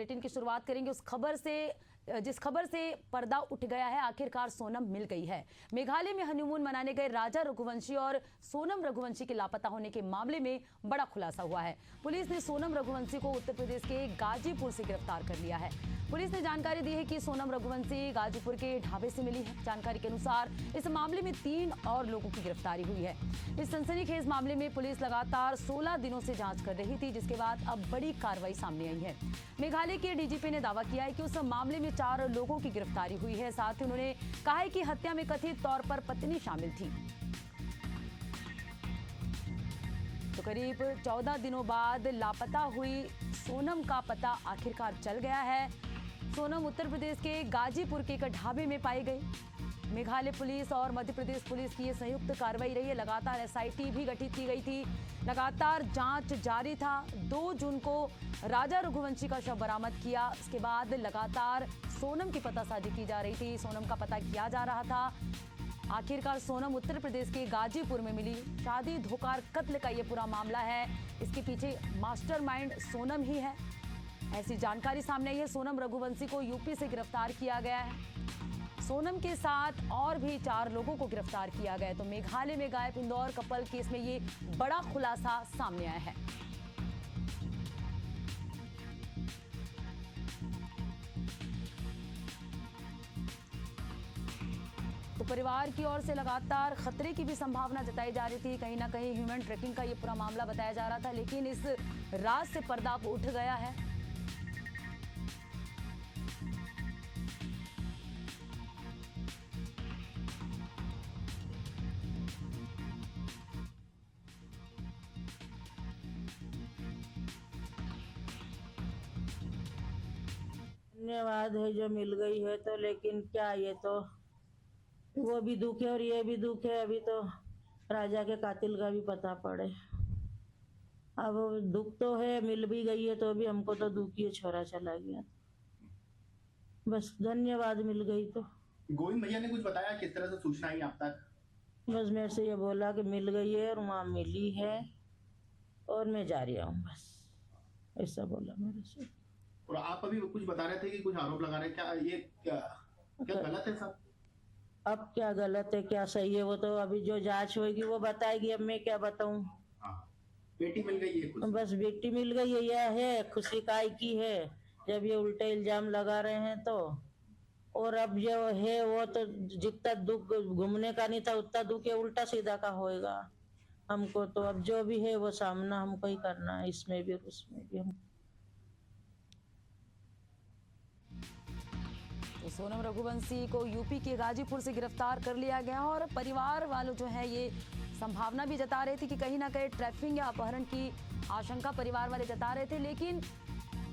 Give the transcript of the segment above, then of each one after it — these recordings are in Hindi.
बुलेटिन की शुरुआत करेंगे उस खबर से जिस खबर से पर्दा उठ गया है। आखिरकार सोनम मिल गई है। मेघालय में हनीमून मनाने गए राजा रघुवंशी और सोनम रघुवंशी के लापता होने के मामले में बड़ा खुलासा हुआ है। पुलिस ने सोनम रघुवंशी को उत्तर प्रदेश के गाजीपुर से गिरफ्तार कर लिया है। पुलिस ने जानकारी दी है कि सोनम रघुवंशी गाजीपुर के ढाबे से मिली है। जानकारी के अनुसार इस मामले में 3 और लोगों की गिरफ्तारी हुई है। इस सनसनीखेज मामले में पुलिस लगातार 16 दिनों से जांच कर रही थी, जिसके बाद अब बड़ी कार्रवाई सामने आई है। मेघालय के डीजीपी ने दावा किया है कि उस मामले में 4 लोगों की गिरफ्तारी हुई है। साथ ही उन्होंने कहा है कि हत्या में कथित तौर पर पत्नी शामिल थी। तो करीब 14 दिनों बाद लापता हुई सोनम का पता आखिरकार चल गया है। सोनम उत्तर प्रदेश के गाजीपुर के एक ढाबे में पाई गई। मेघालय पुलिस और मध्य प्रदेश पुलिस की ये संयुक्त कार्रवाई रही है। लगातार एसआईटी भी गठित की गई थी। लगातार जांच जारी था। 2 जून को राजा रघुवंशी का शव बरामद किया। इसके बाद लगातार सोनम की पतासाजी की जा रही थी। सोनम का पता किया जा रहा था। आखिरकार सोनम उत्तर प्रदेश के गाजीपुर में मिली। शादी धोखा कत्ल का ये पूरा मामला है। इसके पीछे मास्टरमाइंड सोनम ही है, ऐसी जानकारी सामने आई है। सोनम रघुवंशी को यूपी से गिरफ्तार किया गया है। सोनम के साथ और भी 4 लोगों को गिरफ्तार किया गया है। तो मेघालय में गायब इंदौर कपल केस में ये बड़ा खुलासा सामने आया है। तो परिवार की ओर से लगातार खतरे की भी संभावना जताई जा रही थी। कहीं ना कहीं ह्यूमन ट्रैकिंग का ये पूरा मामला बताया जा रहा था, लेकिन इस रात से पर्दा उठ गया है। धन्यवाद है जो मिल गई है, तो लेकिन क्या ये तो वो भी दुख है और ये भी दुख है। अभी तो राजा के कातिल का भी पता पड़े। अब दुख तो है, मिल भी गई है तो भी हमको तो दुख ही है, छोरा चला गया। बस धन्यवाद मिल गई तो। गोविंद भैया ने कुछ बताया किस तरह से सूचना आई आप तक? बस मेरे से ये बोला कि मिल गई है और वहाँ मिली है और मैं जा रही हूँ, बस ऐसा बोला मेरे से। और आप अभी कुछ बता रहे थे कि कुछ आरोप लगा रहे, क्या ये क्या गलत है सब? अब क्या गलत है क्या सही है वो तो अभी जो जांच होगी वो बताएगी। अब मैं क्या बताऊं। हाँ, बेटी मिल गई है कुछ? बस बेटी मिल गई है, यह है खुशी काय की है जब ये उल्टे इल्जाम लगा रहे हैं तो। और अब जो है वो तो जितना दुख घूमने का नहीं था उतना दुख ये उल्टा सीधा का होएगा हमको। तो अब जो भी है वो सामना हमको ही करना है, इसमें भी और उसमें भी। हम तो सोनम रघुवंशी को यूपी के गाजीपुर से गिरफ्तार कर लिया गया और परिवार वालों जो है ये संभावना भी जता रहे थे कि कहीं ना कहीं ट्रैफिकिंग या अपहरण की आशंका परिवार वाले जता रहे थे, लेकिन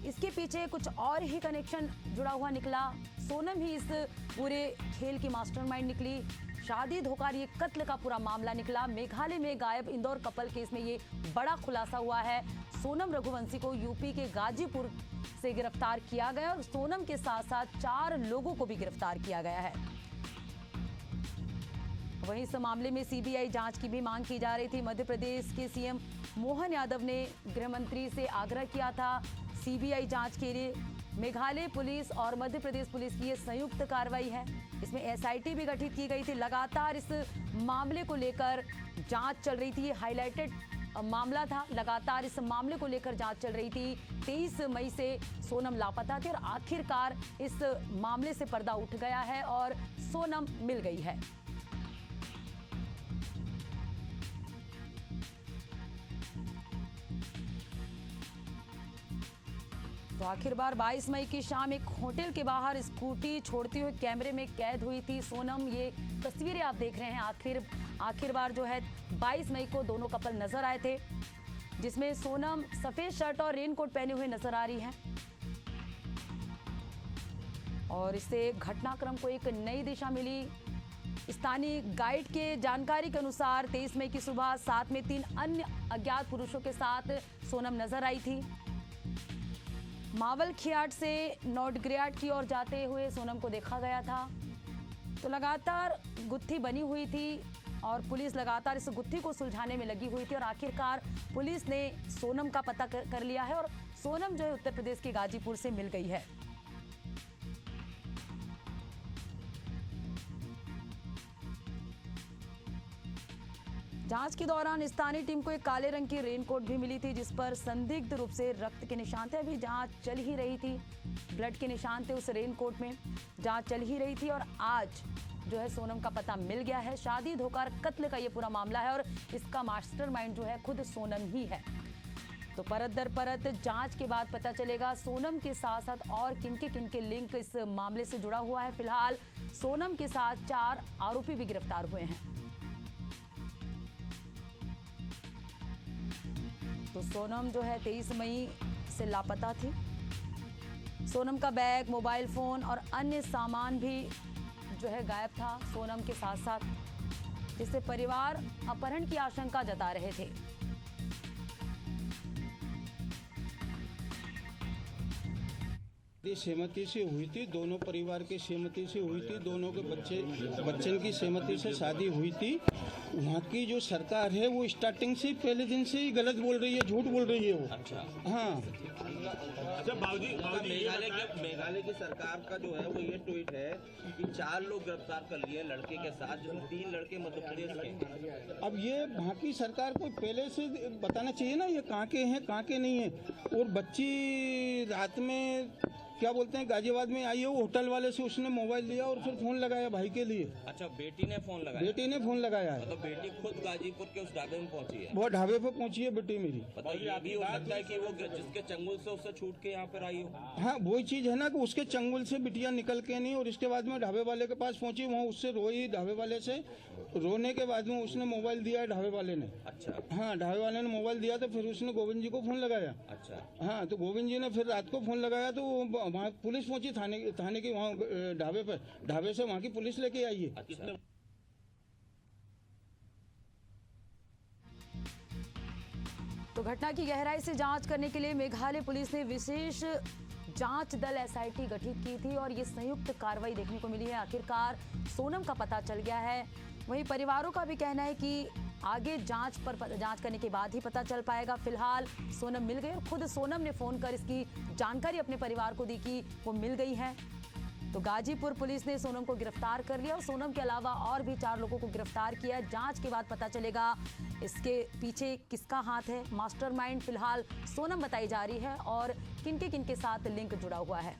इसके पीछे कुछ और ही कनेक्शन जुड़ा हुआ निकला। सोनम ही इस पूरे खेल की मास्टरमाइंड निकली। शादी धोखा ये कत्ल का पूरा मामला निकला। मेघालय में गायब इंदौर कपल केस में ये बड़ा खुलासा हुआ है। सोनम रघुवंशी को यूपी के गाजीपुर से गिरफ्तार किया गया और सोनम के साथ साथ 4 लोगों को भी गिरफ्तार किया गया है। वहीं इस मामले में सीबीआई जांच की भी मांग की जा रही थी। मध्य प्रदेश के सीएम मोहन यादव ने गृह मंत्री से आग्रह किया था सीबीआई जांच के लिए। मेघालय पुलिस और मध्य प्रदेश पुलिस की ये संयुक्त कार्रवाई है। इसमें एसआईटी भी गठित की गई थी। लगातार इस मामले को लेकर जांच चल रही थी। हाईलाइटेड मामला था। लगातार इस मामले को लेकर जांच चल रही थी। 23 मई से सोनम लापता थी और आखिरकार इस मामले से पर्दा उठ गया है और सोनम मिल गई है। तो आखिरकार 22 मई की शाम एक होटल के बाहर स्कूटी छोड़ती हुए कैमरे में कैद हुई थी सोनम। ये तस्वीरें आप देख रहे हैं। आखिर बार जो है 22 मई को दोनों कपल नजर आए थे, जिसमें सोनम सफेद शर्ट और रेनकोट पहने हुए नजर आ रही हैं और इससे घटनाक्रम को एक नई दिशा मिली। स्थानीय गाइड के जानकारी के अनुसार 23 मई की सुबह साथ में 3 अन्य अज्ञात पुरुषों के साथ सोनम नजर आई थी। मावल खियाट से नोटग्रियाट की ओर जाते हुए सोनम को देखा गया था। तो लगातार गुत्थी बनी हुई थी और पुलिस लगातार इस गुत्थी को सुलझाने में लगी हुई थी और आखिरकार पुलिस ने सोनम का पता कर लिया है और सोनम जो है उत्तर प्रदेश के गाजीपुर से मिल गई है। जांच के दौरान स्थानीय टीम को एक काले रंग की रेनकोट भी मिली थी जिस पर संदिग्ध रूप से रक्त के निशान थे। अभी जांच चल ही रही थी, ब्लड के निशान थे उस रेनकोट में, जांच चल ही रही थी और आज जो है सोनम का पता मिल गया है। शादी धोखा कत्ल का ये पूरा मामला है और इसका मास्टरमाइंड जो है खुद सोनम ही है। तो परत दर परत जांच के बाद पता चलेगा सोनम के साथ साथ और किनके लिंक इस मामले से जुड़ा हुआ है। फिलहाल सोनम के साथ 4 आरोपी भी गिरफ्तार हुए हैं। तो सोनम जो है 23 मई से लापता थी। सोनम का बैग, मोबाइल फोन और अन्य सामान भी जो है गायब था सोनम के साथ साथ, जिससे परिवार अपहरण की आशंका जता रहे थे। सहमति से हुई थी, दोनों परिवार की सहमति से हुई थी, दोनों के बच्चन की सहमति से शादी हुई थी। वहाँ की जो सरकार है वो स्टार्टिंग से पहले दिन से ही गलत बोल रही है, झूठ बोल रही है वो। अच्छा, हाँ। अच्छा मेघालय की सरकार का जो है वो ये ट्वीट है कि 4 लोग गिरफ्तार कर लिए लड़के के साथ, जिसमें 3 लड़के मध्य प्रदेश के। अब ये वहाँ की सरकार को पहले से बताना चाहिए ना ये कहाँ के हैं कहाँ के नहीं है। और बच्ची रात में क्या बोलते हैं गाजियाबाद में आई है, वो होटल वाले से उसने मोबाइल लिया और फिर फोन लगाया भाई के लिए। अच्छा, बेटी ने फोन लगाया? बेटी ने फोन लगाया है। तो बेटी खुद गाजीपुर के उस ढाबे में पहुंची है? वो ढाबे पे पहुंची है बेटी मेरी। मतलब ये भी हो सकता है कि वो जिसके चंगुल से उससे छूट के यहाँ पर आई हो। हाँ, वही चीज है ना कि उसके चंगुल से बिटिया निकल के नहीं और इसके बाद में ढाबे वाले के पास पहुंची, वहाँ उससे रोई ढाबे वाले से। रोने के बाद में उसने मोबाइल दिया ढाबे वाले ने। अच्छा, हाँ, ढाबे वाले ने मोबाइल दिया तो फिर उसने गोविंद जी को फोन लगाया। अच्छा, हाँ, तो गोविंद जी ने फिर रात को फोन लगाया तो वहाँ पुलिस पहुंची थाने की, वहाँ ढाबे पर, ढाबे से वहाँ की पुलिस लेके आई है। अच्छा। तो घटना की गहराई से जांच करने के लिए मेघालय पुलिस ने विशेष जांच दल एसआईटी गठित की थी और ये संयुक्त कार्रवाई देखने को मिली है। आखिरकार सोनम का पता चल गया है। वहीं परिवारों का भी कहना है कि आगे जांच करने के बाद ही पता चल पाएगा। फिलहाल सोनम मिल गई और खुद सोनम ने फोन कर इसकी जानकारी अपने परिवार को दी कि वो मिल गई है। तो गाजीपुर पुलिस ने सोनम को गिरफ्तार कर लिया और सोनम के अलावा और भी 4 लोगों को गिरफ्तार किया। जांच के बाद पता चलेगा इसके पीछे किसका हाथ है। मास्टरमाइंड फिलहाल सोनम बताई जा रही है और किनके साथ लिंक जुड़ा हुआ है।